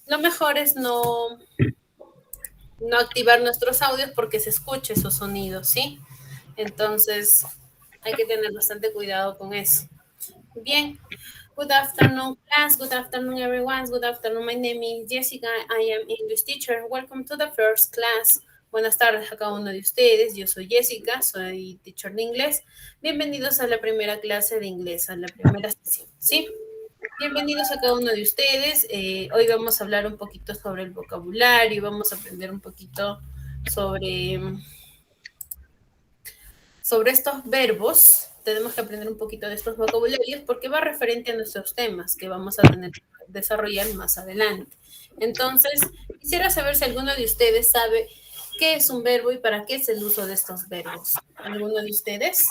lo mejor es no activar nuestros audios porque se escuche esos sonidos, ¿sí? Entonces, hay que tener bastante cuidado con eso. Bien. Good afternoon, class. Good afternoon, everyone. Good afternoon. My name is Jessica. I am English teacher. Welcome to the first class. Buenas tardes a cada uno de ustedes. Yo soy Jessica, soy teacher de inglés. Bienvenidos a la primera clase de inglés, a la primera sesión, ¿sí? Bienvenidos a cada uno de ustedes. Hoy vamos a hablar un poquito sobre el vocabulario, vamos a aprender un poquito sobre estos verbos. Tenemos que aprender un poquito de estos vocabularios porque va referente a nuestros temas que vamos a tener que desarrollar más adelante. Entonces, quisiera saber si alguno de ustedes sabe qué es un verbo y para qué es el uso de estos verbos. ¿Alguno de ustedes?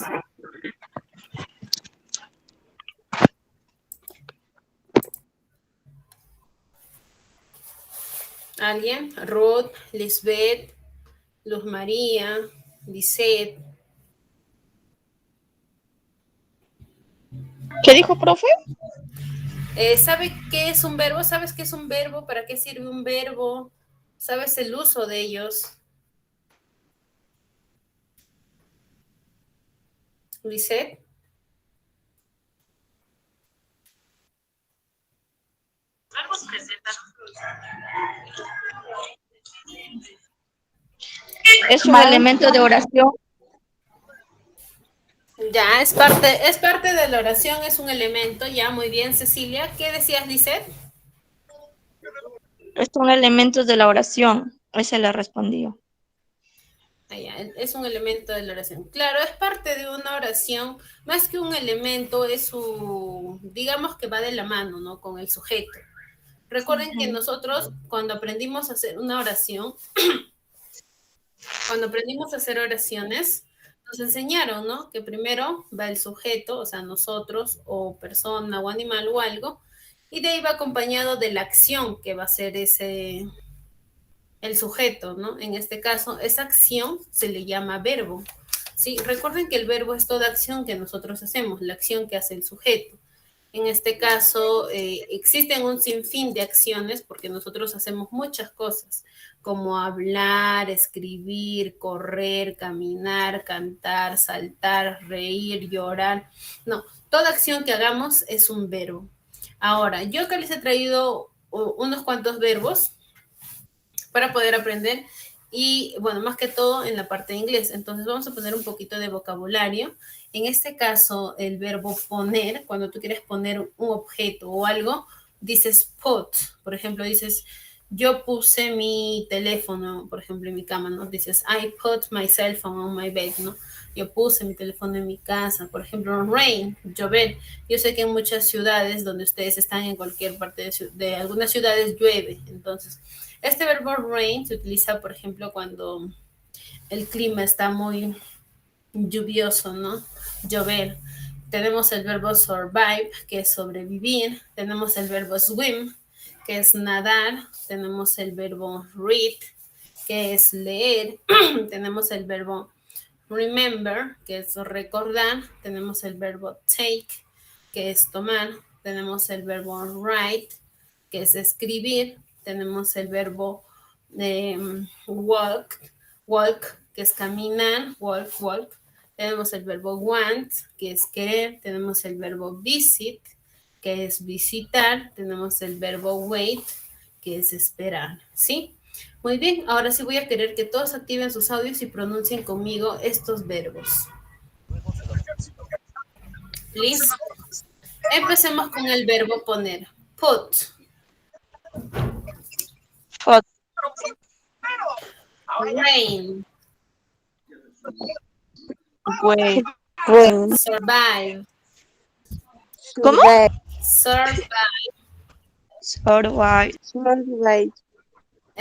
¿Alguien? Ruth, Lisbeth, Luz María, Lisette. ¿Qué dijo, profe? ¿Sabe qué es un verbo? ¿Sabes qué es un verbo? ¿Para qué sirve un verbo? ¿Sabes el uso de ellos? Lisette. Es un elemento de oración. Ya, es parte de la oración, es un elemento, ya, muy bien, Cecilia. ¿Qué decías, Lisette? Es un elemento de la oración. Ese le respondió. Ya, es un elemento de la oración. Claro, es parte de una oración, más que un elemento, es su, digamos que va de la mano, ¿no? Con el sujeto. Recuerden que nosotros, cuando aprendimos a hacer una oración, cuando aprendimos a hacer oraciones, nos enseñaron, ¿no? Que primero va el sujeto, o sea, nosotros, o persona, o animal, o algo, y de ahí va acompañado de la acción que va a ser el sujeto, ¿no? En este caso, esa acción se le llama verbo. ¿Sí? Recuerden que el verbo es toda acción que nosotros hacemos, la acción que hace el sujeto. En este caso, existen un sinfín de acciones porque nosotros hacemos muchas cosas, como hablar, escribir, correr, caminar, cantar, saltar, reír, llorar. No, toda acción que hagamos es un verbo. Ahora, yo acá les he traído unos cuantos verbos para poder aprender y, bueno, más que todo en la parte de inglés. Entonces vamos a poner un poquito de vocabulario. En este caso, el verbo poner, cuando tú quieres poner un objeto o algo, dices put. Por ejemplo, dices, yo puse mi teléfono, por ejemplo, en mi cama, ¿no? Dices, I put my cell phone on my bed, ¿no? Yo puse mi teléfono en mi casa. Por ejemplo, rain, llover. Yo sé que en muchas ciudades donde ustedes están, en cualquier parte de algunas ciudades, llueve. Entonces, este verbo rain se utiliza, por ejemplo, cuando el clima está muy lluvioso, ¿no? Llover. Tenemos el verbo survive, que es sobrevivir. Tenemos el verbo swim, que es nadar. Tenemos el verbo read, que es leer. Tenemos el verbo remember, que es recordar. Tenemos el verbo take, que es tomar. Tenemos el verbo write, que es escribir. Tenemos el verbo walk, que es caminar, walk. Tenemos el verbo want, que es querer. Tenemos el verbo visit, que es visitar. Tenemos el verbo wait, que es esperar, ¿sí? Muy bien, ahora sí voy a querer que todos activen sus audios y pronuncien conmigo estos verbos. ¿Listo? Empecemos con el verbo poner. Put. Put. Rain. Wait. Survive. ¿Cómo? Survive. Survive.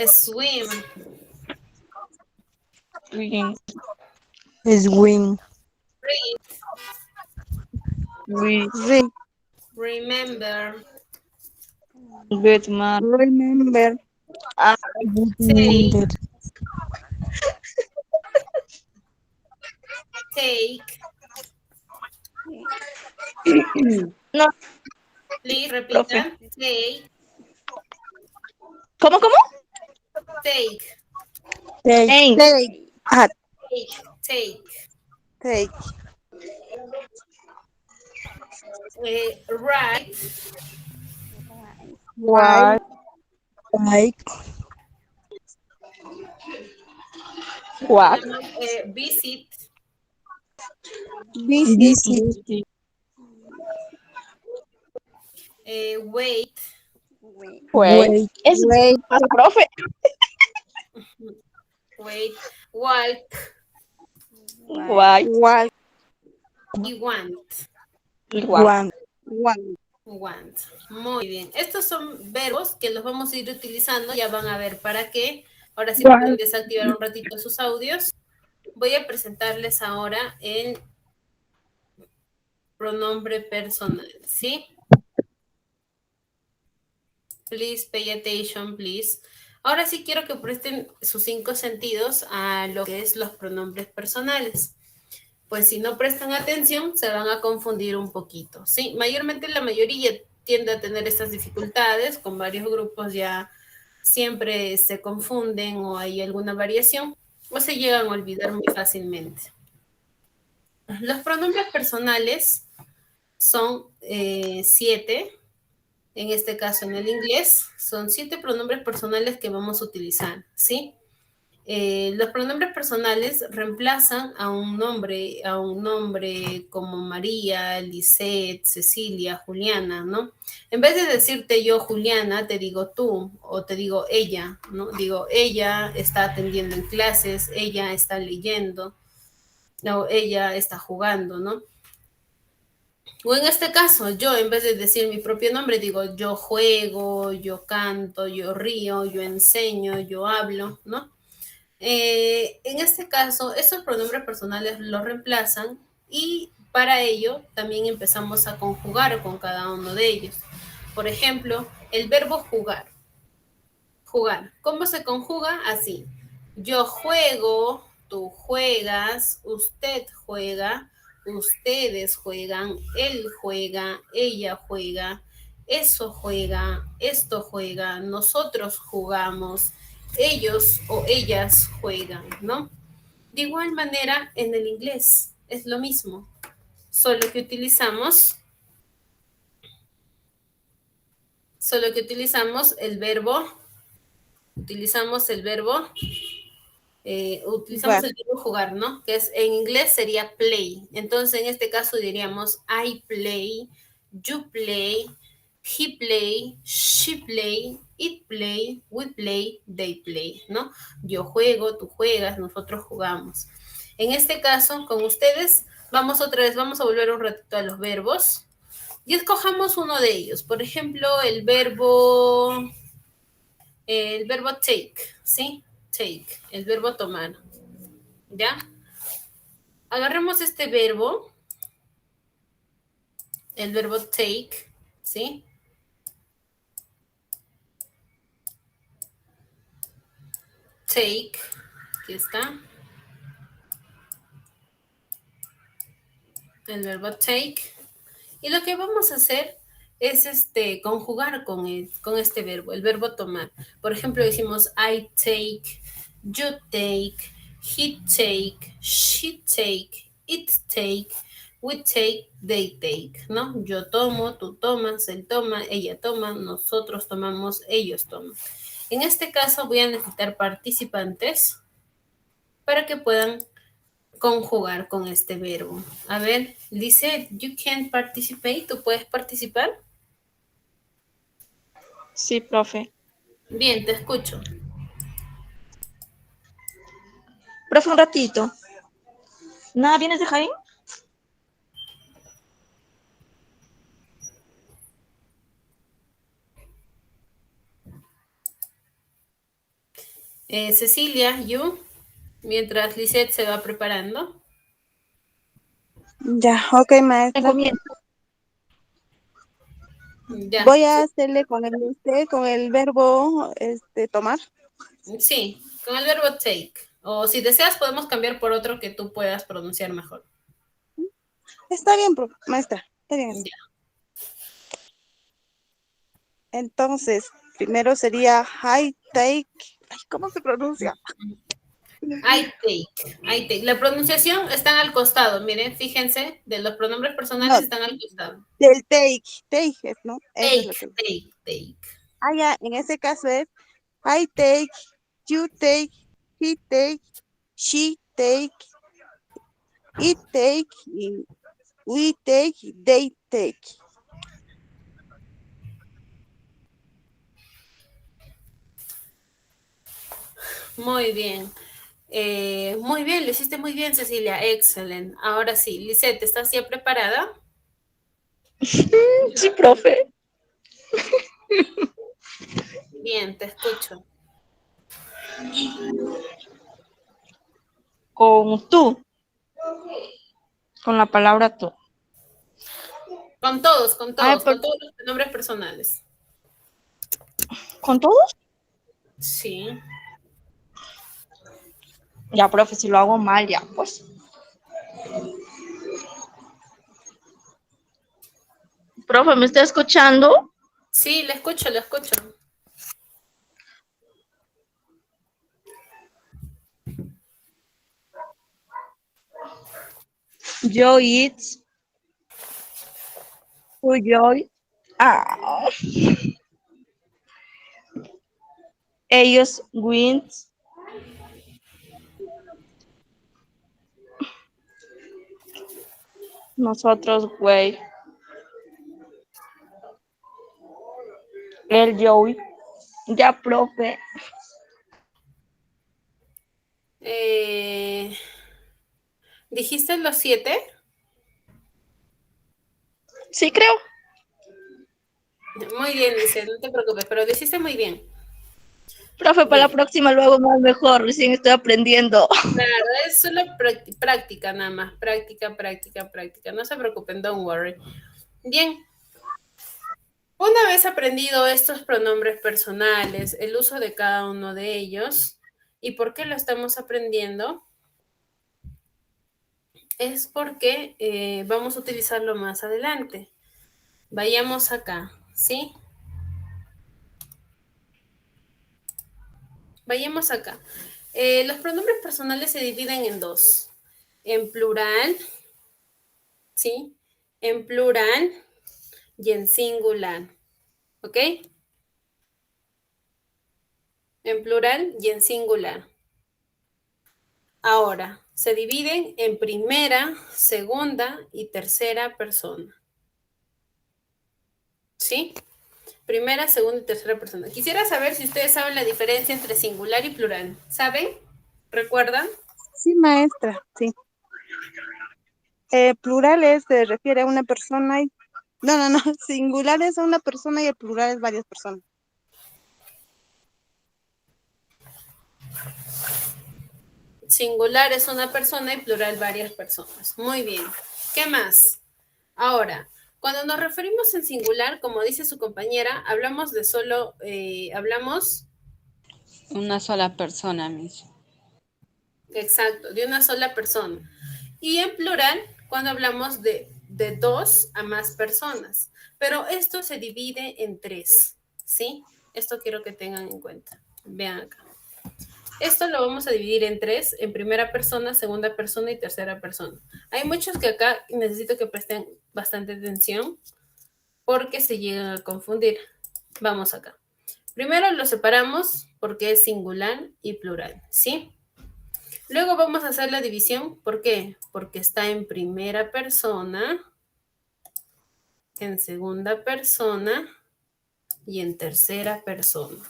Swim. Swing. Swing. Read. Remember. Good man. Remember. Take. Take. No. Please repeat that. Take. ¿Cómo? Take, Take. Take. Take. Ah, take. take. Right, White. Like. Walk. tenemos visit, Visit. wait, Wait. Wait. Es Wait. más, profe. wait, walk Igual. Walk. y want. Igual. One. Want. Muy bien. Estos son verbos que los vamos a ir utilizando. Ya van a ver para qué. Ahora sí pueden desactivar un ratito sus audios. Voy a presentarles ahora el pronombre personal, ¿sí? Please pay attention, please. Ahora sí quiero que presten sus 5 sentidos a lo que es los pronombres personales. Pues si no prestan atención, se van a confundir un poquito, ¿sí? Mayormente la mayoría tiende a tener estas dificultades, con varios grupos ya siempre se confunden o hay alguna variación, o se llegan a olvidar muy fácilmente. Los pronombres personales son 7, en este caso en el inglés, son 7 pronombres personales que vamos a utilizar, ¿sí? Los pronombres personales reemplazan a un nombre como María, Lisette, Cecilia, Juliana, ¿no? En vez de decirte yo Juliana, te digo tú o te digo ella, ¿no? Digo, ella está atendiendo en clases, ella está leyendo, o ella está jugando, ¿no? O en este caso, yo en vez de decir mi propio nombre, digo yo juego, yo canto, yo río, yo enseño, yo hablo, ¿no? En este caso, estos pronombres personales los reemplazan y para ello también empezamos a conjugar con cada uno de ellos. Por ejemplo, el verbo jugar. Jugar. ¿Cómo se conjuga? Así. Yo juego, tú juegas, usted juega, ustedes juegan, él juega, ella juega, eso juega, esto juega, nosotros jugamos, ellos o ellas juegan, ¿no? De igual manera, en el inglés es lo mismo, solo que utilizamos el verbo, utilizamos Jugar. el verbo jugar, ¿no? Que es en inglés sería play. Entonces, en este caso diríamos I play, you play, he play, she play, it play, we play, they play, ¿no? Yo juego, tú juegas, nosotros jugamos. En este caso, con ustedes, vamos a volver un ratito a los verbos y escojamos uno de ellos. Por ejemplo, el verbo take, ¿sí? Take, el verbo tomar. ¿Ya? Agarremos este verbo, el verbo take, ¿sí? Take, aquí está. El verbo take. Y lo que vamos a hacer es conjugar con este verbo, el verbo tomar. Por ejemplo, decimos I take, you take, he take, she take, it take, we take, they take, ¿no? Yo tomo, tú tomas, él toma, ella toma, nosotros tomamos, ellos toman. En este caso voy a necesitar participantes para que puedan conjugar con este verbo. A ver, dice, you can participate, ¿tú puedes participar? Sí, profe. Bien, te escucho. Profe, un ratito. ¿Nada vienes de Jaén? Cecilia, you, mientras Lisette se va preparando. Ya, ok, maestra. Comienzo. Ya. Voy a hacerle con el verbo tomar. Sí, con el verbo take. O si deseas, podemos cambiar por otro que tú puedas pronunciar mejor. Está bien, maestra. Está bien. Ya. Entonces, primero sería I take. Ay, ¿cómo se pronuncia? I take. La pronunciación están al costado. Miren, fíjense, de los pronombres personales No, están al costado. del take. Take, ¿no? Eso es lo que. Take. Ah, ya, en ese caso es I take, you take, he take, she take, it take, y we take, they take. Muy bien. Muy bien, lo hiciste muy bien, Cecilia. Excelente. Ahora sí, Lisette, ¿estás ya preparada? Sí, profe. Bien, te escucho. Con tú. Con la palabra tú. Con todos, con Ay, todos, con todos los pronombres personales. ¿con todos? Sí. Ya, profe, si lo hago mal, ya, pues. Profe, ¿me está escuchando? Sí, le escucho, le escucho. Yo eats. Tú yo. Ah. Ellos wins. Nosotros, güey. El Joey. Ya, profe. ¿Dijiste los 7? Sí, creo. Muy bien, Lice, no te preocupes, pero lo hiciste muy bien. Profe, para la Bien, próxima lo hago más mejor. Recién estoy aprendiendo. claro, es solo práctica nada más. Práctica. No se preocupen, don't worry. Bien, una vez aprendido estos pronombres personales, el uso de cada uno de ellos y por qué lo estamos aprendiendo, es porque vamos a utilizarlo más adelante. Vayamos acá, ¿sí? Vayamos acá. Los pronombres personales se dividen en dos. En plural, ¿sí? En plural y en singular, ¿ok? En plural y en singular. Ahora, se dividen en primera, segunda y tercera persona, ¿sí? Primera, segunda y tercera persona. Quisiera saber si ustedes saben la diferencia entre singular y plural. ¿Saben? ¿Recuerdan? Sí, maestra, sí. Plurales se refiere a una persona y... No. Singular es una persona y el plural es varias personas. Singular es una persona y plural varias personas. Muy bien. ¿Qué más? Ahora, cuando nos referimos en singular, como dice su compañera, hablamos de solo, hablamos, Una sola persona, Miss. exacto, de una sola persona. Y en plural, cuando hablamos de dos a más personas. Pero esto se divide en tres, ¿sí? Esto quiero que tengan en cuenta. Vean acá. Esto lo vamos a dividir en tres, en primera persona, segunda persona y tercera persona. Hay muchos que acá necesito que presten bastante atención porque se llegan a confundir. Vamos acá. Primero lo separamos porque es singular y plural, ¿sí? Luego vamos a hacer la división. ¿Por qué? Porque está en primera persona, en segunda persona y en tercera persona.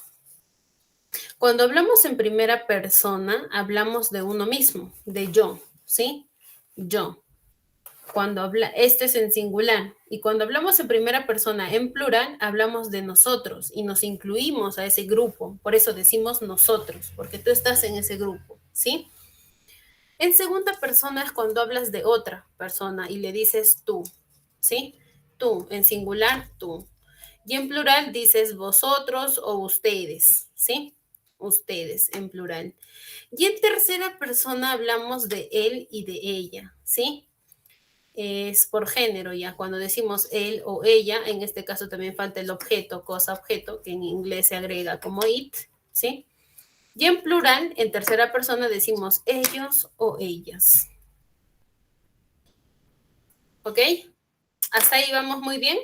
Cuando hablamos en primera persona, hablamos de uno mismo, de yo, ¿sí? Yo. Este es en singular. Y cuando hablamos en primera persona en plural, hablamos de nosotros y nos incluimos a ese grupo. Por eso decimos nosotros, porque tú estás en ese grupo, ¿sí? En segunda persona es cuando hablas de otra persona y le dices tú, ¿sí? Tú, en singular, tú. Y en plural dices vosotros o ustedes, ¿sí? Ustedes, en plural. Y en tercera persona hablamos de él y de ella, ¿sí? es por género ya. Cuando decimos él o ella, en este caso también falta el objeto, cosa, objeto, que en inglés se agrega como it, ¿sí? Y en plural, en tercera persona, decimos ellos o ellas. ¿Ok? ¿Hasta ahí vamos muy bien?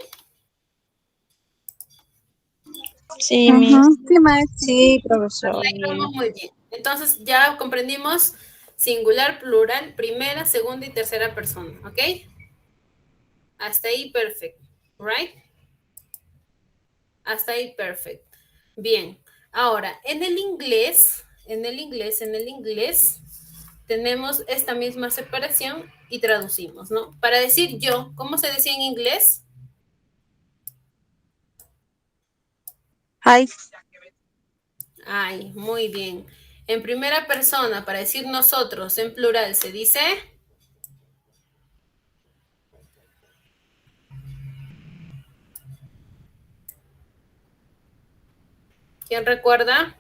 Sí, Miss. Sí, maestra. Sí, profesor. Hasta ahí vamos muy bien. Entonces ya comprendimos singular, plural, primera, segunda y tercera persona. ¿Ok? Hasta ahí, perfecto. ¿Right? Hasta ahí, perfecto. Bien. Ahora, en el inglés, tenemos esta misma separación y traducimos, ¿no? Para decir yo, ¿cómo se decía en inglés? I. Ay, muy bien. En primera persona, para decir nosotros, en plural, se dice... ¿Quién recuerda?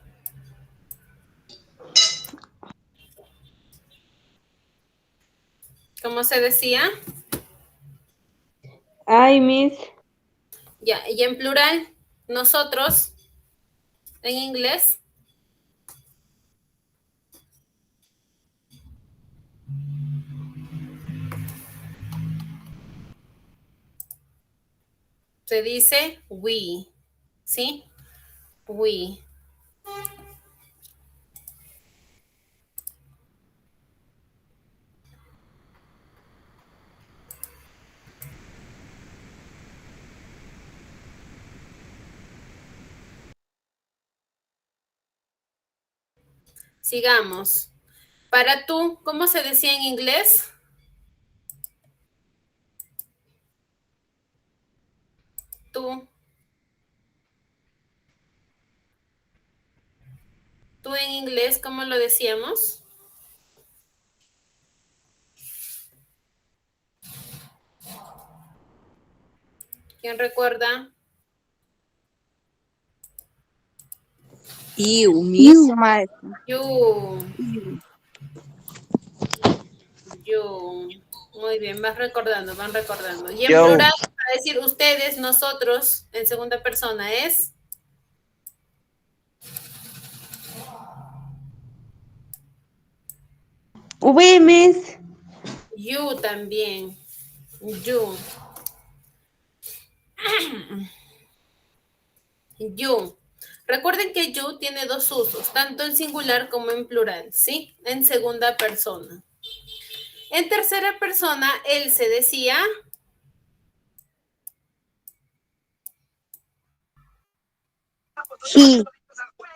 ¿Cómo se decía? Ay, Miss. Ya, y en plural, nosotros, en inglés, se dice we, ¿sí? We. Sigamos. Para tú, ¿cómo se decía en inglés? Tú. Tú en inglés, ¿cómo lo decíamos? ¿Quién recuerda? You, Miss. You, maestra. You. You. You. Muy bien, van recordando, van recordando. Y en Yo. plural, para decir ustedes, nosotros, en segunda persona es... V, Miss. You también. You. You. Recuerden que you tiene dos usos, tanto en singular como en plural, ¿sí? En segunda persona. En tercera persona, él se decía... He.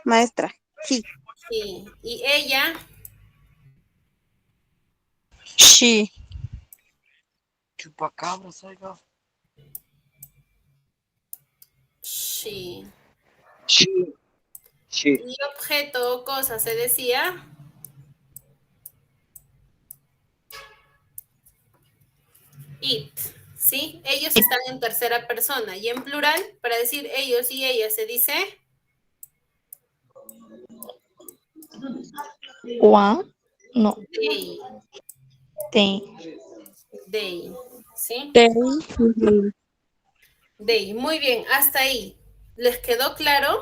Maestra. He. Sí. Y ella... She. Chupacabras, oiga. She. Sí. Sí. Y objeto o cosa se decía... It, ¿sí? Ellos están en tercera persona. Y en plural, para decir ellos y ellas, se dice... One. No. They. They. They, ¿sí? They. They. Muy bien, hasta ahí. ¿Les quedó claro?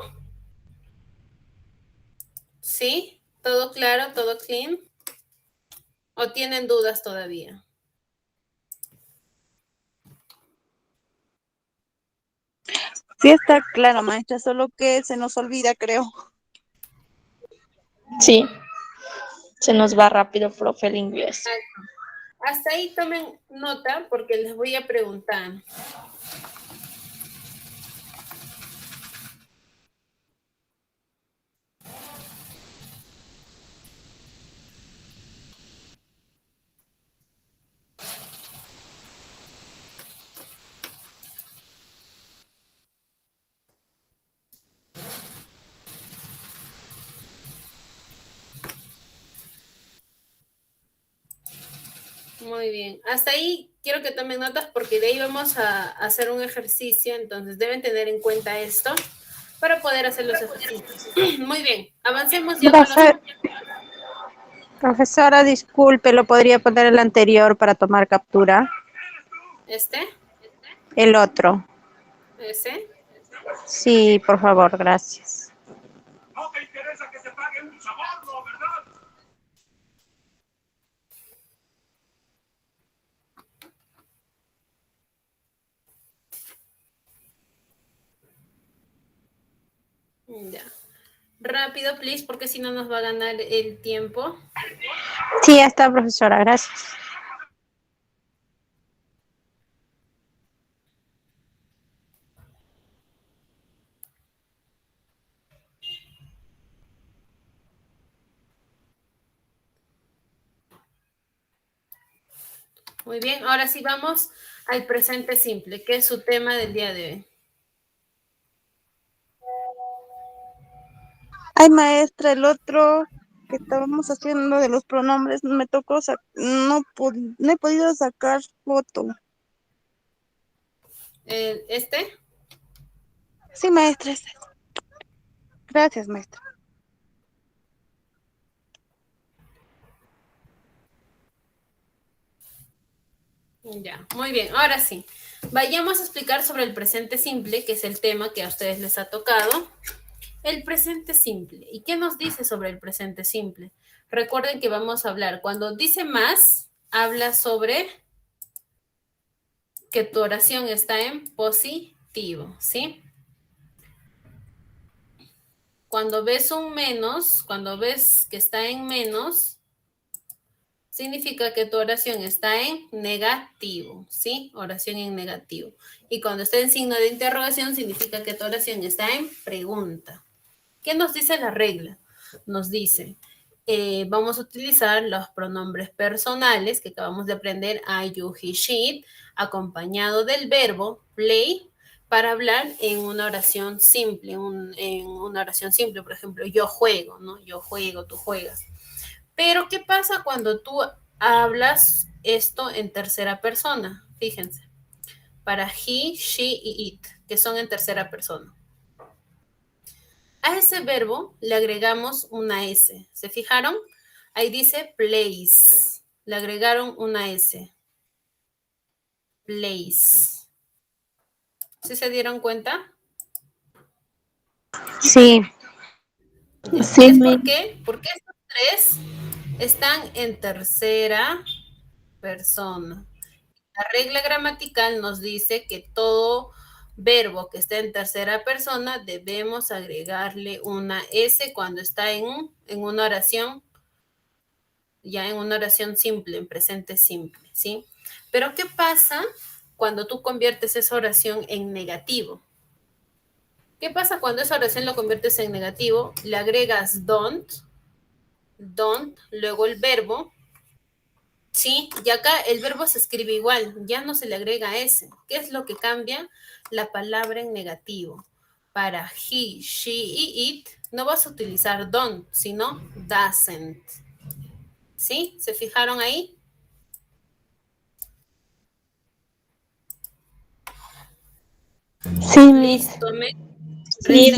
¿Sí? ¿Todo claro? ¿Todo clean? ¿O tienen dudas todavía? Sí está claro, maestra, solo que se nos olvida, creo. Sí. Se nos va rápido, profe, el inglés. Hasta ahí tomen nota porque les voy a preguntar. Muy bien. Hasta ahí quiero que tomen notas porque de ahí vamos a hacer un ejercicio, entonces deben tener en cuenta esto para poder hacer los ejercicios. Muy bien, avancemos ya con los... Profesora, disculpe, ¿lo podría poner el anterior para tomar captura? ¿Este? El otro. ¿Ese? Sí, por favor, gracias. No te interesa que te paguen un soborno, ¿verdad? Ya. Rápido, please, porque si no nos va a ganar el tiempo. Sí, ya está, profesora, gracias. Muy bien, ahora sí vamos al presente simple, que es su tema del día de hoy. Ay, maestra, el otro que estábamos haciendo de los pronombres, me tocó, no he podido sacar foto. ¿Este? Sí, maestra. Gracias, maestra. Ya, muy bien, ahora sí. Vayamos a explicar sobre el presente simple, que es el tema que a ustedes les ha tocado. El presente simple. ¿Y qué nos dice sobre el presente simple? Recuerden que vamos a hablar, cuando dice más, habla sobre que tu oración está en positivo, ¿sí? Cuando ves un menos, cuando ves que está en menos, significa que tu oración está en negativo, ¿sí? Oración en negativo. Y cuando está en signo de interrogación, significa que tu oración está en pregunta. ¿Qué nos dice la regla? Nos dice, vamos a utilizar los pronombres personales que acabamos de aprender, I, you, he, she, acompañado del verbo play, para hablar en una oración simple, en una oración simple, por ejemplo, yo juego, ¿no? Yo juego, tú juegas. Pero, ¿qué pasa cuando tú hablas esto en tercera persona? Fíjense, para he, she y it, que son en tercera persona. A ese verbo le agregamos una S. ¿Se fijaron? Ahí dice place. Le agregaron una S. Place. ¿Sí se dieron cuenta? Sí, Ya. sí, ¿Es por qué? Porque estos tres están en tercera persona. La regla gramatical nos dice que todo verbo que esté en tercera persona debemos agregarle una S cuando está en una oración, ya en una oración simple, en presente simple, ¿sí? Pero ¿qué pasa cuando tú conviertes esa oración en negativo? ¿Qué pasa cuando esa oración lo conviertes en negativo? Le agregas don't, luego el verbo, ¿sí? Y acá el verbo se escribe igual, ya no se le agrega S. ¿Qué es lo que cambia? La palabra en negativo. Para he, she y it no vas a utilizar don't, sino doesn't. ¿Sí? ¿Se fijaron ahí? sí, Listo, Sí,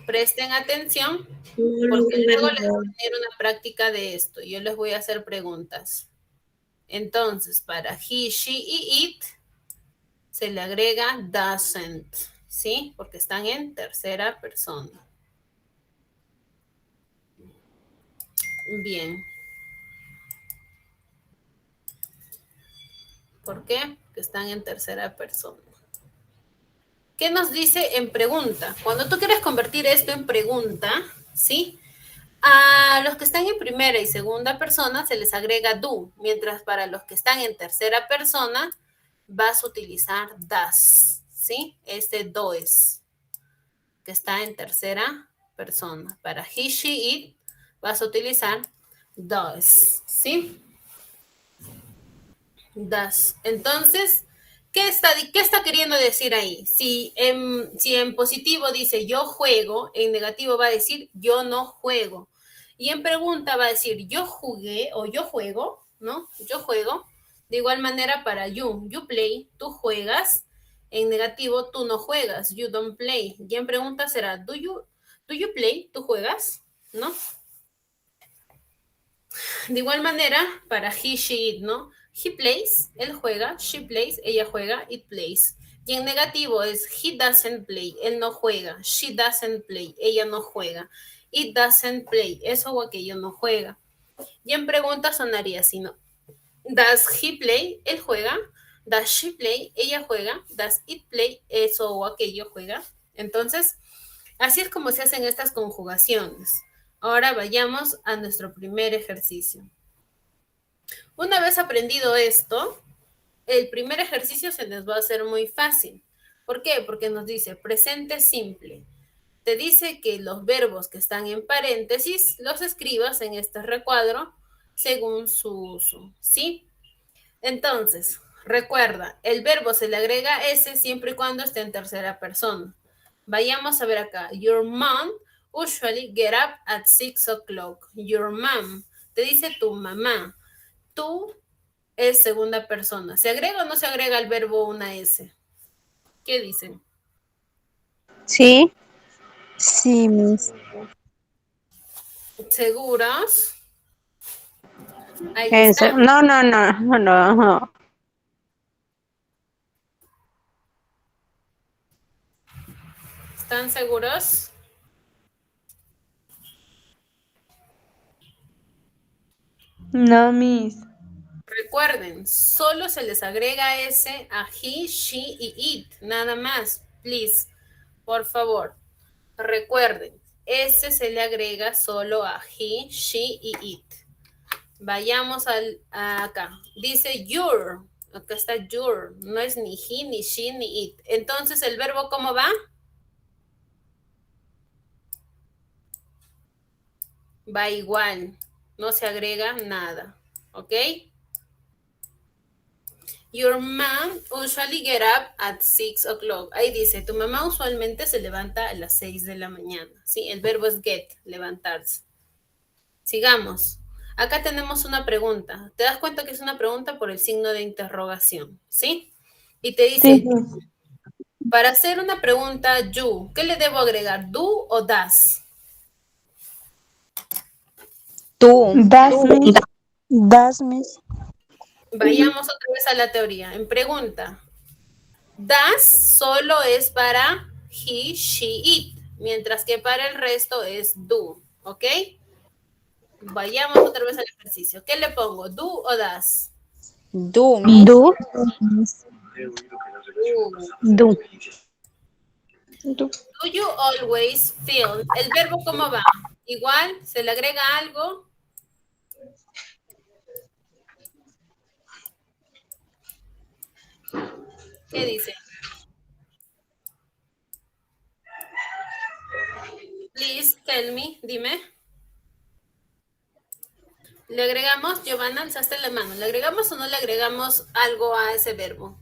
presten atención, no porque logro luego les voy verlo. a tener una práctica de esto. Yo les voy a hacer preguntas. Entonces, para he, she y it se le agrega doesn't, ¿sí? Porque están en tercera persona. Bien. ¿Por qué? Porque están en tercera persona. ¿Qué nos dice en pregunta? Cuando tú quieres convertir esto en pregunta, ¿sí? A los que están en primera y segunda persona se les agrega do, mientras para los que están en tercera persona vas a utilizar das, ¿sí? Este does, que está en tercera persona. Para he, she, it vas a utilizar does, ¿sí? Das. Entonces, ¿qué está queriendo decir ahí? Si en positivo dice yo juego, en negativo va a decir yo no juego. Y en pregunta va a decir yo jugué o yo juego, ¿no? Yo juego. De igual manera para you play, tú juegas. En negativo, tú no juegas, you don't play. Y en pregunta será, do you play? ¿Tú juegas? ¿No? De igual manera, para he, she, it, ¿no? He plays, él juega. She plays, ella juega. It plays. Y en negativo es he doesn't play, él no juega. She doesn't play, ella no juega. It doesn't play, eso o aquello no juega. Y en pregunta sonaría así, ¿no? Does he play? Él juega. Does she play? Ella juega. Does it play? Eso o aquello juega. Entonces, así es como se hacen estas conjugaciones. Ahora vayamos a nuestro primer ejercicio. Una vez aprendido esto, el primer ejercicio se nos va a hacer muy fácil. ¿Por qué? Porque nos dice presente simple. Te dice que los verbos que están en paréntesis los escribas en este recuadro según su uso, ¿sí? Entonces, recuerda, el verbo se le agrega S siempre y cuando esté en tercera persona. Vayamos a ver acá. Your mom usually get up at 6 o'clock. Your mom. Te dice tu mamá. Tú es segunda persona. ¿Se agrega o no se agrega al verbo una S? ¿Qué dicen? Sí. Sí, Miss. ¿Seguros? Ahí está. No. ¿Están seguros? No, Miss. Recuerden, solo se les agrega S a he, she y it. Nada más, please. Por favor. Recuerden, S se le agrega solo a he, she y it. Vayamos acá. Dice your. Acá está your. No es ni he, ni she, ni it. Entonces, ¿el verbo cómo va? Va igual. No se agrega nada. ¿Ok? Your mom usually get up at 6 o'clock. Ahí dice, tu mamá usualmente se levanta a las 6 de la mañana. ¿Sí? El verbo es get, levantarse. Sigamos. Acá tenemos una pregunta. ¿Te das cuenta que es una pregunta por el signo de interrogación? ¿Sí? Y te dice, Sí, Miss. para hacer una pregunta, you, ¿qué le debo agregar? ¿Do o das? Tú. Das, Miss. Das, Miss. Vayamos otra vez a la teoría. En pregunta, das solo es para he, she, it, mientras que para el resto es do, ¿ok? Vayamos otra vez al ejercicio. ¿Qué le pongo? ¿Do o das? Do, Miss. Do. Do. Do. Do you always feel? ¿El verbo cómo va? Igual, se le agrega algo. ¿Qué dice? Please tell me, dime. ¿Le agregamos, Giovanna, alzaste la mano? ¿Le agregamos o no le agregamos algo a ese verbo?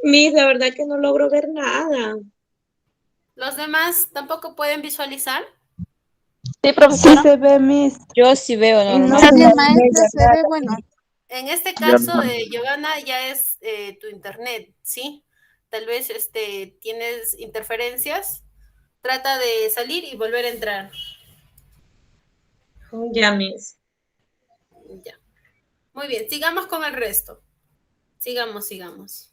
Miss, la verdad que no logro ver nada. ¿Los demás tampoco pueden visualizar? Sí, Sí profesora. se ve, Miss. Yo sí veo Y no normal. se También, ve maestra, se ve bueno. En este caso, Giovanna, ya es tu internet, ¿sí? Tal vez tienes interferencias. Trata de salir y volver a entrar. Ya, Miss. Ya. Muy bien, sigamos con el resto. Sigamos.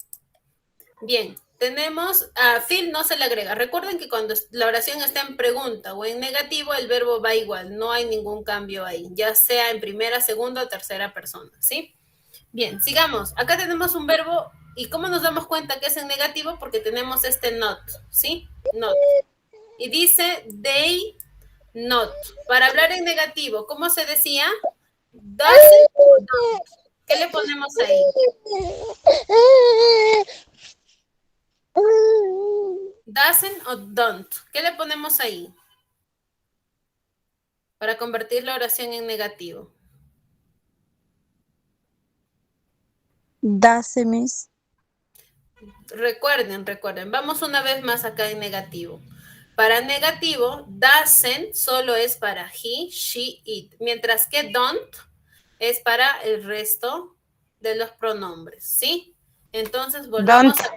Bien, tenemos a Phil no se le agrega. Recuerden que cuando la oración está en pregunta o en negativo, el verbo va igual, no hay ningún cambio ahí, ya sea en primera, segunda o tercera persona, ¿sí? Bien, sigamos. Acá tenemos un verbo y ¿cómo nos damos cuenta que es en negativo? Porque tenemos este not, ¿sí? Not. Y dice they not. Para hablar en negativo, ¿cómo se decía? Doesn't o don't. ¿Qué le ponemos ahí? Doesn't o don't. ¿Qué le ponemos ahí? Para convertir la oración en negativo. Das, Miss. Recuerden. Vamos una vez más acá en negativo. Para negativo, doesn't solo es para he, she, it. Mientras que don't es para el resto de los pronombres, ¿sí? Entonces volvamos a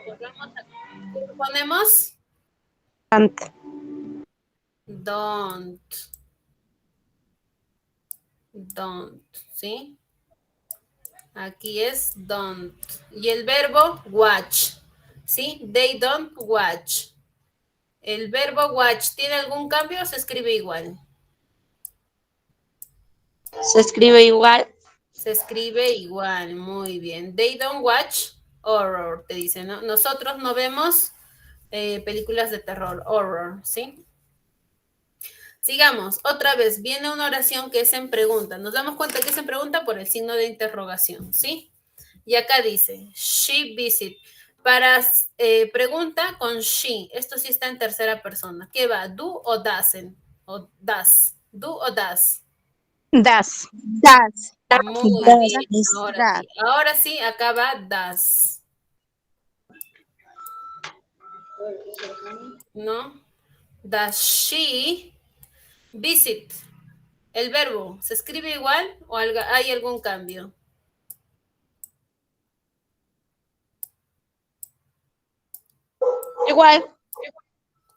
¿qué ponemos? Don't. Don't. Don't, ¿sí? Aquí es don't. Y el verbo watch, ¿sí? They don't watch. ¿El verbo watch tiene algún cambio o se escribe igual? Se escribe igual. Se escribe igual, muy bien. They don't watch horror, te dice, ¿no? Nosotros no vemos películas de terror, horror, ¿sí? Sigamos, otra vez, viene una oración que es en pregunta. Nos damos cuenta que es en pregunta por el signo de interrogación, ¿sí? Y acá dice, she visit. Para pregunta con she, esto sí está en tercera persona. ¿Qué va? ¿Do o doesn't? ¿O does? ¿Do o does? Das. Das. Muy Das, bien, Miss. ahora Das. sí. Ahora sí, acá va does. ¿No? Does she visit? El verbo, ¿se escribe igual o hay algún cambio? Igual.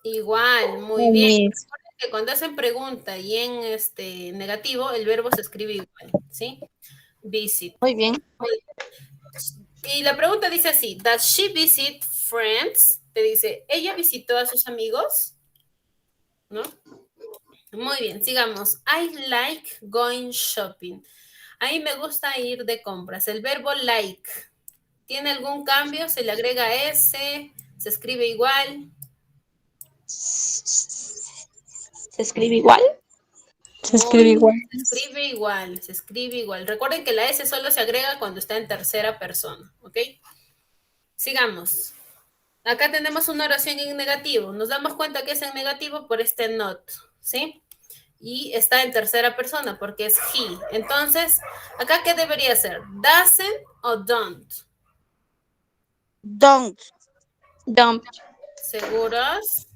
Igual, muy bien. Miss. Recuerden que cuando hacen pregunta y en negativo, el verbo se escribe igual, ¿sí? Visit. Muy bien. Y la pregunta dice así, ¿does she visit friends? Te dice, ¿ella visitó a sus amigos? ¿No? Muy bien, sigamos. I like going shopping. A mí me gusta ir de compras. El verbo like, ¿tiene algún cambio? ¿Se le agrega S? ¿Se escribe igual? Se escribe igual. Se escribe igual. Se escribe igual, se escribe igual. Recuerden que la S solo se agrega cuando está en tercera persona, ¿ok? Sigamos. Acá tenemos una oración en negativo. Nos damos cuenta que es en negativo por este not, ¿sí? Y está en tercera persona porque es he. Entonces, ¿acá qué debería ser? ¿Doesn't o don't? Don't. Don't. ¿Seguros?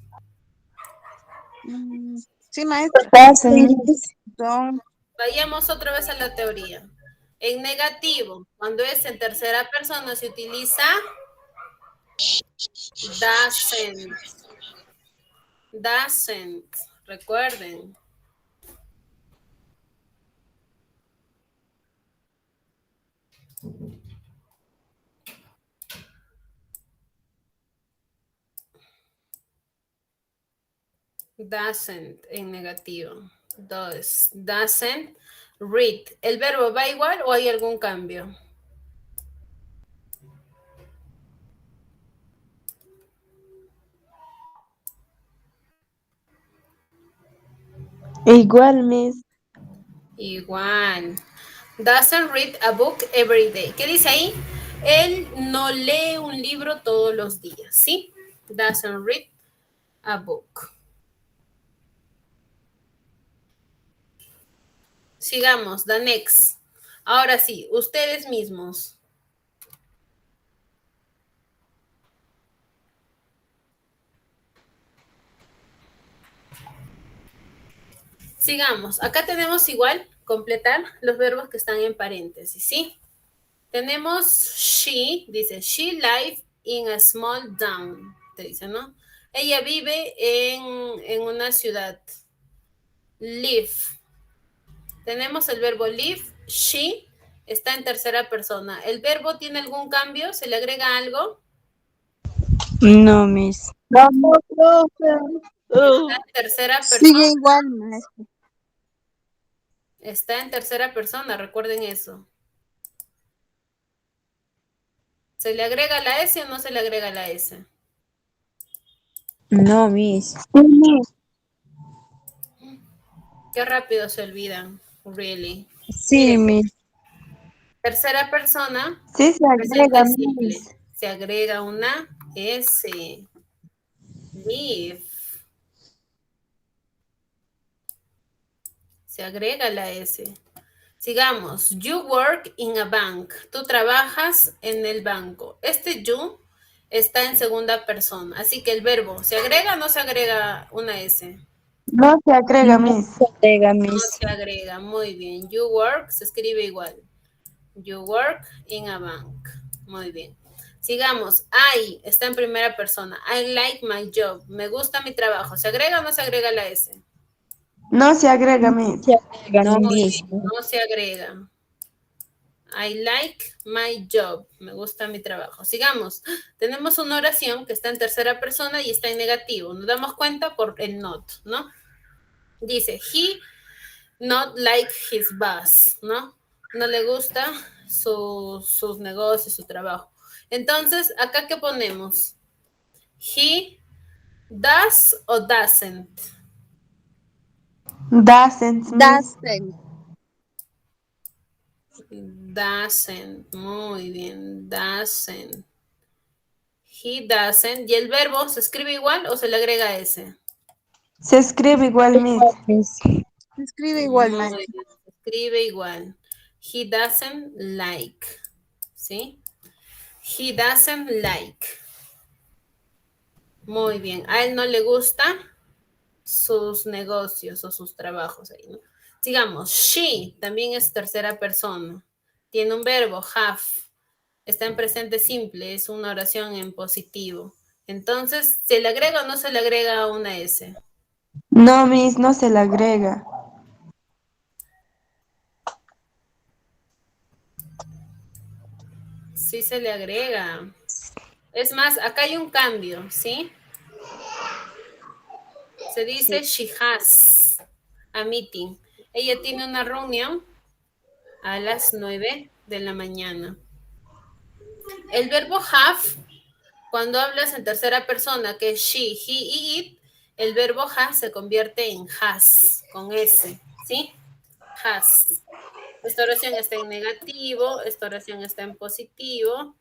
Sí, maestra. Doesn't, Miss. Don't. Vayamos otra vez a la teoría. En negativo, cuando es en tercera persona, se utiliza doesn't. Doesn't. Recuerden. Doesn't en negativo. Doesn't read. ¿El verbo va igual o hay algún cambio? Igual, Miss. Igual. Doesn't read a book every day. ¿Qué dice ahí? Él no lee un libro todos los días, ¿sí? Doesn't read a book. Sigamos, the next. Ahora sí, ustedes mismos. Sigamos. Acá tenemos igual completar los verbos que están en paréntesis, ¿sí? Tenemos she, dice, she live in a small town, te dice, ¿no? Ella vive en una ciudad. Live. Tenemos el verbo live, she, está en tercera persona. ¿El verbo tiene algún cambio? ¿Se le agrega algo? No, Miss. Vamos, profe. Está en tercera Sigue persona. igual, maestra. Está en tercera persona, recuerden eso. ¿Se le agrega la S o no se le agrega la S? No, Miss. Qué rápido se olvidan, really. Sí, Miren, Miss. tercera persona, Sí, se presente agrega, simple. Miss. Se agrega una S. Live. Se agrega la S. Sigamos. You work in a bank. Tú trabajas en el banco. Este you está en segunda persona. Así que el verbo, ¿se agrega o no se agrega una S? No se agrega, Miss. Se agrega, No Miss. se agrega. Muy bien. You work se escribe igual. You work in a bank. Muy bien. Sigamos. I está en primera persona. I like my job. Me gusta mi trabajo. ¿Se agrega o no se agrega la S? No se agrega, Miss. No, Muy Miss. bien, no se agrega. I like my job. Me gusta mi trabajo. Sigamos. Tenemos una oración que está en tercera persona y está en negativo. Nos damos cuenta por el not, ¿no? Dice, he not like his boss, ¿no? No le gusta sus negocios, su trabajo. Entonces, ¿acá qué ponemos? He does o doesn't. Doesn't, Miss. Doesn't, muy bien, doesn't. He doesn't. ¿Y el verbo se escribe igual o se le agrega S? Se escribe igual, Miss. Se escribe igual, Muy maestra. bien, se escribe igual. He doesn't like. ¿Sí? He doesn't like. Muy bien. A él no le gusta sus negocios o sus trabajos ahí, ¿no? Sigamos. She también es tercera persona. Tiene un verbo, have. Está en presente simple, es una oración en positivo. Entonces, ¿se le agrega o no se le agrega una S? No, Miss, no se le agrega. Sí se le agrega. Es más, acá hay un cambio, ¿sí? Se dice she has a meeting. Ella tiene una reunión a las 9 de la mañana. El verbo have, cuando hablas en tercera persona, que es she, he y it, el verbo has se convierte en has, con S, ¿sí? Has. Esta oración está en negativo, esta oración está en positivo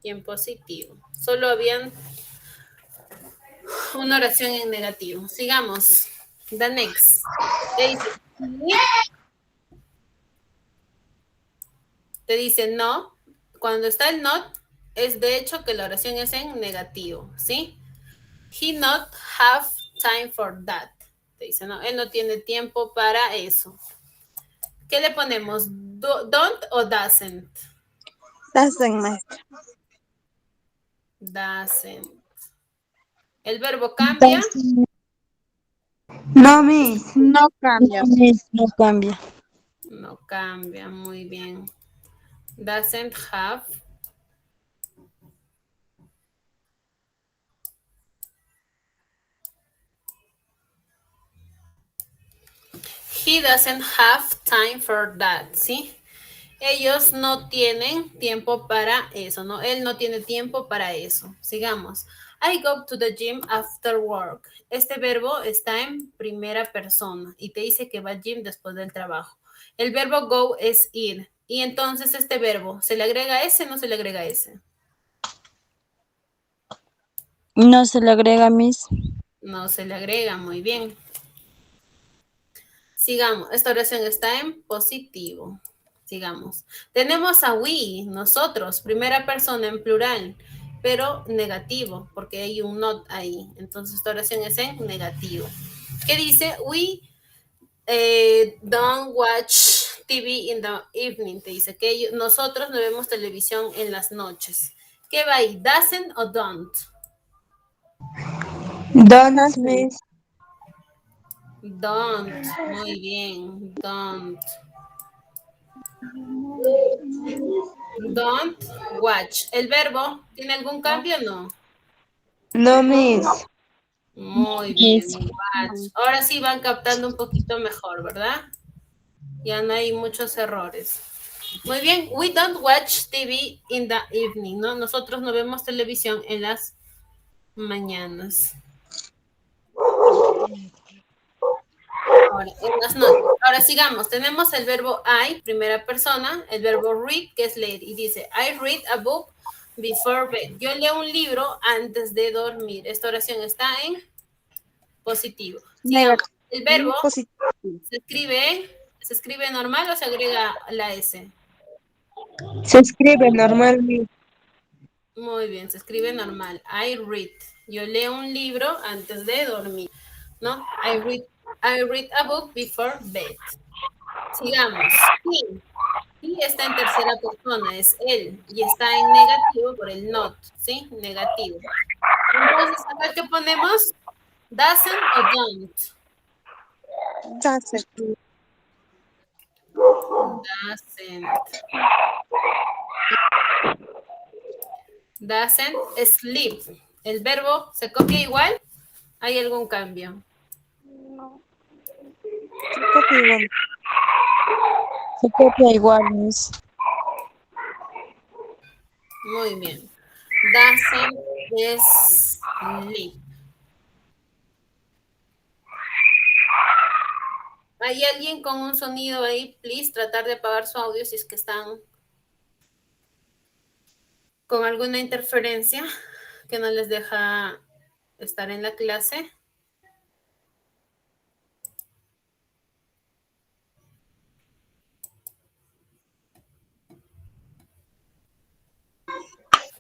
y en positivo. Solo habían una oración en negativo. Sigamos. The next. Te dice no. Cuando está el not, es de hecho que la oración es en negativo, ¿sí? He not have time for that. Te dice, no, él no tiene tiempo para eso. ¿Qué le ponemos? Don't o doesn't? Doesn't, maestra. Doesn't. ¿El verbo cambia? No, Miss. No cambia. Miss, no cambia. No cambia, muy bien. Doesn't have. He doesn't have time for that, ¿sí? Ellos no tienen tiempo para eso, ¿no? Él no tiene tiempo para eso. Sigamos. I go to the gym after work. Este verbo está en primera persona y te dice que va al gym después del trabajo. El verbo go es ir. Y entonces este verbo, ¿se le agrega S o no se le agrega S? No se le agrega, Miss. No se le agrega, muy bien. Sigamos. Esta oración está en positivo. Sigamos. Tenemos a we, nosotros, primera persona en plural, pero negativo, porque hay un not ahí. Entonces, esta oración es en negativo. ¿Qué dice? We don't watch TV in the evening. Te dice que nosotros no vemos televisión en las noches. ¿Qué va ahí? ¿Doesn't o don't? Don't, Miss. Don't. Muy bien. Don't. Don't watch. ¿El verbo tiene algún cambio o no? No, Miss. Muy bien. Watch. Ahora sí van captando un poquito mejor, ¿verdad? Ya no hay muchos errores. Muy bien. We don't watch TV in the evening, ¿no? Nosotros no vemos televisión en las mañanas. Ahora sigamos. Tenemos el verbo I, primera persona, el verbo read, que es leer, y dice, I read a book before bed. Yo leo un libro antes de dormir. Esta oración está en positivo. Sigamos. El verbo se escribe normal o se agrega la S. Se escribe normal, Miss. Muy bien, se escribe normal. I read. Yo leo un libro antes de dormir, ¿no? I read a book before bed. Sigamos. He está en tercera persona, es él, y está en negativo por el not, ¿sí? Negativo. Entonces, acá, ¿qué ponemos? Doesn't o don't? Doesn't. Doesn't. Doesn't sleep. ¿El verbo se copia igual? ¿Hay algún cambio? Se copia igual. Se copia igual, Miss. Muy bien. Doesn't sleep. ¿Hay alguien con un sonido ahí? Please, tratar de apagar su audio si es que están con alguna interferencia que no les deja estar en la clase.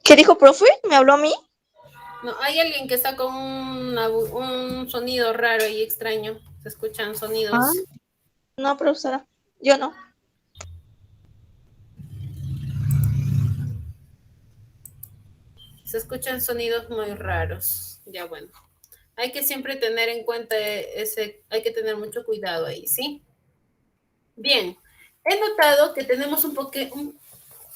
¿Qué dijo, profe? ¿Me habló a mí? No, hay alguien que está con un sonido raro y extraño. Se escuchan sonidos. No, profesora. Yo no. Se escuchan sonidos muy raros. Ya bueno. Hay que siempre tener en cuenta hay que tener mucho cuidado ahí, ¿sí? Bien. He notado que tenemos un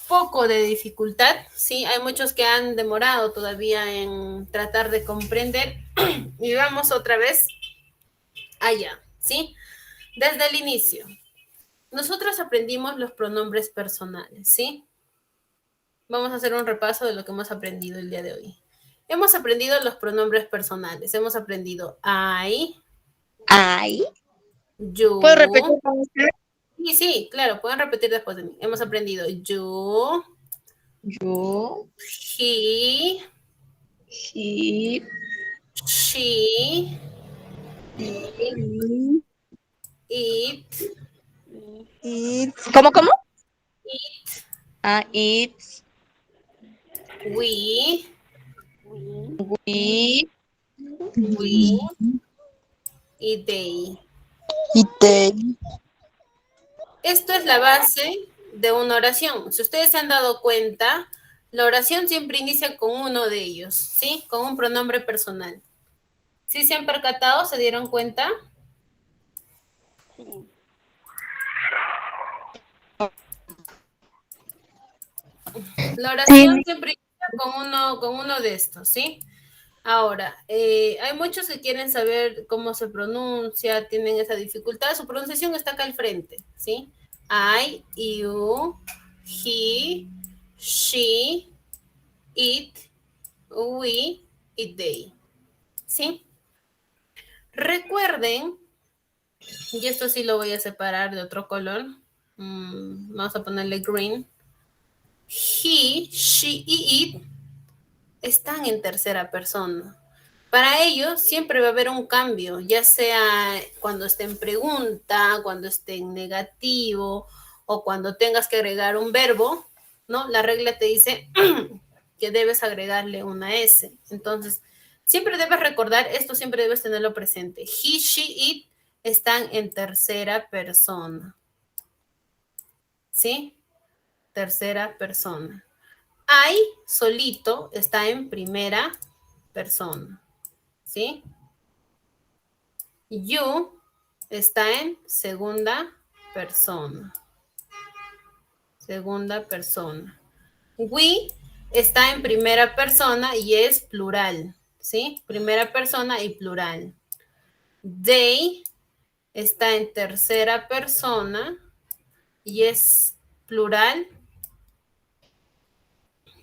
poco de dificultad, ¿sí? Hay muchos que han demorado todavía en tratar de comprender. Y vamos otra vez allá, ¿sí? Desde el inicio. Nosotros aprendimos los pronombres personales, ¿sí? Vamos a hacer un repaso de lo que hemos aprendido el día de hoy. Hemos aprendido los pronombres personales. Hemos aprendido I, you. ¿Puedo repetir con usted? Sí, claro, pueden repetir después de mí. Hemos aprendido you, Yo, he, he, she, Y, it, it, ¿Cómo? it, It, we, we, y they. Y te. Esto es la base de una oración. Si ustedes se han dado cuenta, la oración siempre inicia con uno de ellos, ¿sí? Con un pronombre personal. ¿Sí se han percatado? ¿Se dieron cuenta? La oración siempre inicia con uno de estos, ¿sí? Ahora, hay muchos que quieren saber cómo se pronuncia, tienen esa dificultad. Su pronunciación está acá al frente, ¿sí? I, you, he, she, it, we y they, ¿sí? Recuerden, y esto sí lo voy a separar de otro color, vamos a ponerle green. He, she y it están en tercera persona. Para ello siempre va a haber un cambio, ya sea cuando esté en pregunta, cuando esté en negativo o cuando tengas que agregar un verbo, ¿no? La regla te dice que debes agregarle una S. Entonces, siempre debes recordar, esto siempre debes tenerlo presente. He, she, it están en tercera persona. ¿Sí? Tercera persona. I solito está en primera persona. ¿Sí? You está en segunda persona. Segunda persona. We está en primera persona y es plural. ¿Sí? Primera persona y plural. They está en tercera persona y es plural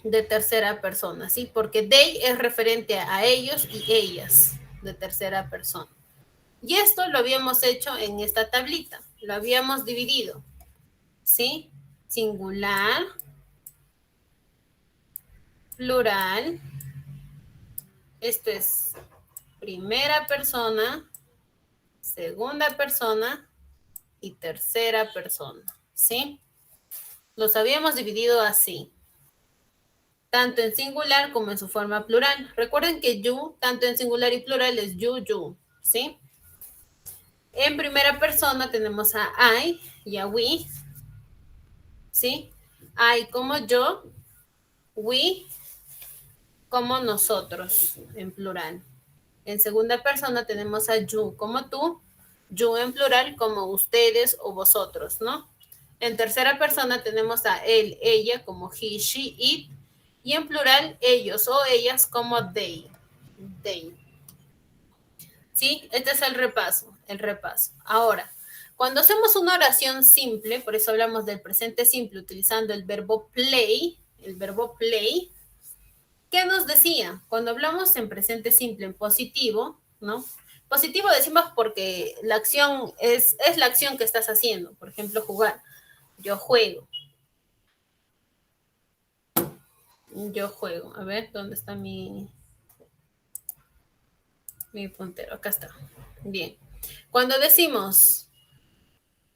de tercera persona, ¿sí? Porque they es referente a ellos y ellas de tercera persona. Y esto lo habíamos hecho en esta tablita, lo habíamos dividido, ¿sí? Singular, plural, esto es primera persona, segunda persona y tercera persona, ¿sí? Los habíamos dividido así, tanto en singular como en su forma plural. Recuerden que you, tanto en singular y plural, es you, ¿sí? En primera persona tenemos a I y a we, ¿sí? I como yo, we como nosotros, en plural, En segunda persona tenemos a you como tú, you en plural como ustedes o vosotros, ¿no? En tercera persona tenemos a él, ella como he, she, it, y en plural ellos o ellas como they. They. ¿Sí? Este es el repaso, el repaso. Ahora, cuando hacemos una oración simple, por eso hablamos del presente simple utilizando el verbo play, ¿qué nos decía? Cuando hablamos en presente simple, en positivo, ¿no? Positivo decimos porque la acción es la acción que estás haciendo. Por ejemplo, jugar. Yo juego. Yo juego. A ver, ¿dónde está mi puntero? Acá está. Bien. Cuando decimos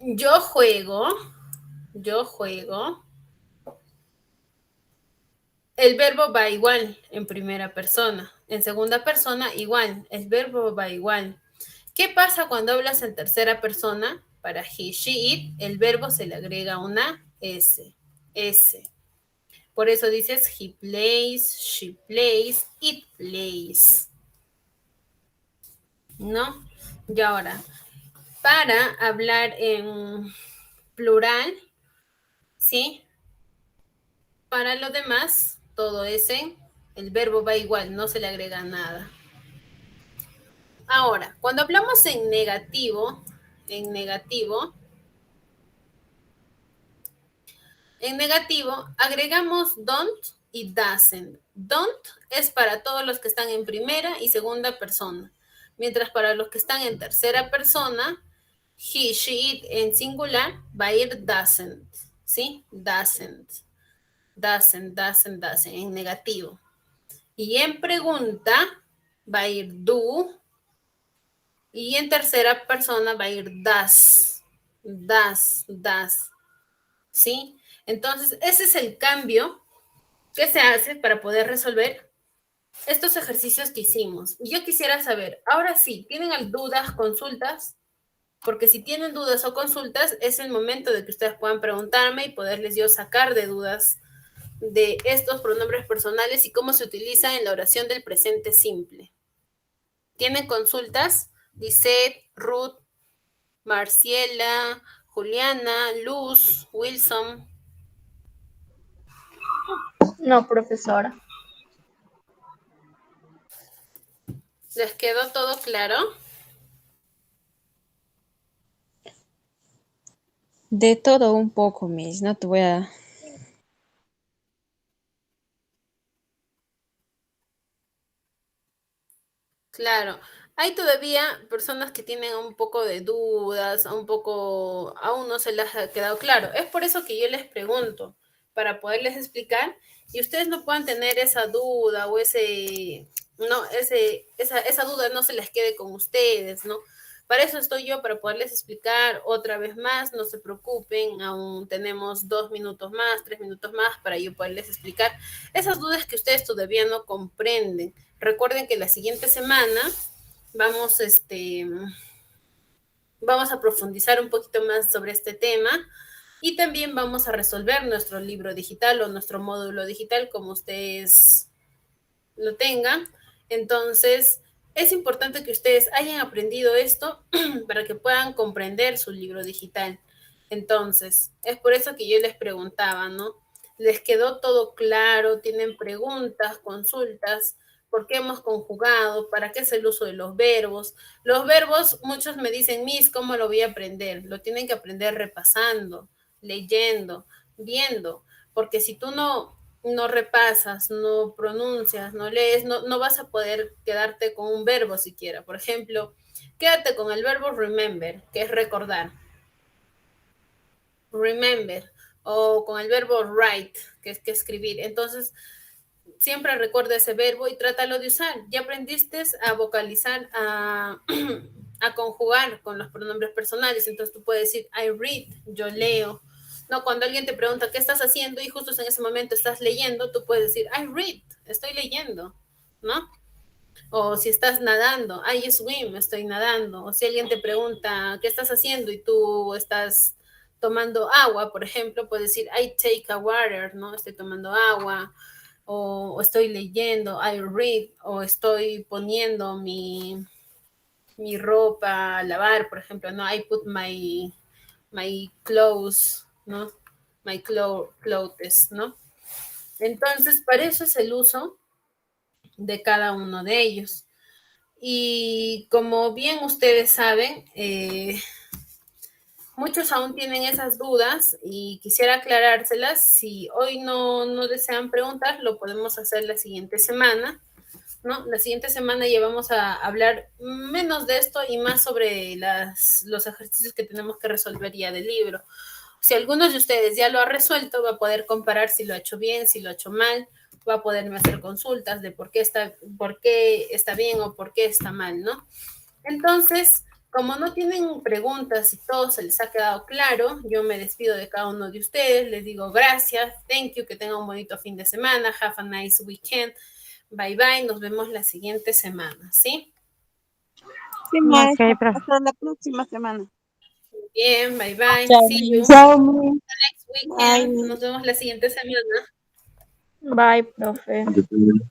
yo juego, el verbo va igual en primera persona. En segunda persona, igual. El verbo va igual. ¿Qué pasa cuando hablas en tercera persona? Para he, she, it, el verbo se le agrega una S. S. Por eso dices he plays, she plays, it plays. ¿No? Y ahora, para hablar en plural, ¿sí? Para lo demás, todo ese, el verbo va igual, no se le agrega nada. Ahora, cuando hablamos en negativo, agregamos don't y doesn't. Don't es para todos los que están en primera y segunda persona, mientras para los que están en tercera persona, he, she, it en singular va a ir doesn't, ¿sí? Doesn't en negativo. Y en pregunta va a ir do y en tercera persona va a ir does, ¿sí? Entonces, ese es el cambio que se hace para poder resolver estos ejercicios que hicimos. Yo quisiera saber, ahora sí, ¿tienen dudas, consultas? Porque si tienen dudas o consultas, es el momento de que ustedes puedan preguntarme y poderles yo sacar de dudas de estos pronombres personales y cómo se utiliza en la oración del presente simple. ¿Tienen consultas? Lisette, Ruth, Marciela, Juliana, Luz, Wilson. No, profesora. ¿Les quedó todo claro? De todo un poco, Miss. No te voy a... Claro. Hay todavía personas que tienen un poco de dudas, aún no se les ha quedado claro. Es por eso que yo les pregunto, para poderles explicar y ustedes no puedan tener esa duda o esa duda no se les quede con ustedes, ¿no? Para eso estoy yo, para poderles explicar otra vez más, no se preocupen, aún tenemos 2 minutos más, 3 minutos más para yo poderles explicar esas dudas que ustedes todavía no comprenden. Recuerden que la siguiente semana vamos a profundizar un poquito más sobre este tema y también vamos a resolver nuestro libro digital o nuestro módulo digital como ustedes lo tengan. Entonces, es importante que ustedes hayan aprendido esto para que puedan comprender su libro digital. Entonces, es por eso que yo les preguntaba, ¿no? ¿Les quedó todo claro? ¿Tienen preguntas, consultas? ¿Por qué hemos conjugado? ¿Para qué es el uso de los verbos? Los verbos, muchos me dicen, Miss, ¿cómo lo voy a aprender? Lo tienen que aprender repasando, leyendo, viendo, porque si tú no repasas, no pronuncias, no lees, no vas a poder quedarte con un verbo siquiera. Por ejemplo, quédate con el verbo remember, que es recordar. Remember. O con el verbo write, que es que escribir. Entonces, siempre recuerda ese verbo y trátalo de usar. Ya aprendiste a vocalizar, a conjugar con los pronombres personales. Entonces tú puedes decir, I read, yo leo. No, cuando alguien te pregunta qué estás haciendo y justo en ese momento estás leyendo, tú puedes decir, I read, estoy leyendo, ¿no? O si estás nadando, I swim, estoy nadando. O si alguien te pregunta qué estás haciendo y tú estás tomando agua, por ejemplo, puedes decir, I take a water, ¿no? Estoy tomando agua. o estoy leyendo, I read, o estoy poniendo mi ropa a lavar, por ejemplo, ¿no? I put my clothes, ¿no? My clothes, ¿no? Entonces, para eso es el uso de cada uno de ellos. Y como bien ustedes saben, muchos aún tienen esas dudas y quisiera aclarárselas. Si hoy no desean preguntar, lo podemos hacer la siguiente semana, ¿no? La siguiente semana ya vamos a hablar menos de esto y más sobre los ejercicios que tenemos que resolver ya del libro. Si algunos de ustedes ya lo ha resuelto, va a poder comparar si lo ha hecho bien, si lo ha hecho mal, va a poderme hacer consultas de por qué está bien o por qué está mal, ¿no? Entonces, como no tienen preguntas y todo se les ha quedado claro, yo me despido de cada uno de ustedes, les digo gracias, thank you, que tengan un bonito fin de semana, have a nice weekend, bye bye, nos vemos la siguiente semana, ¿sí? Sí, maestra. Hasta la próxima semana. Bien, bye bye, Chao, see you. Chao, mi. Next weekend, nos vemos la siguiente semana. Bye, profe. Depende.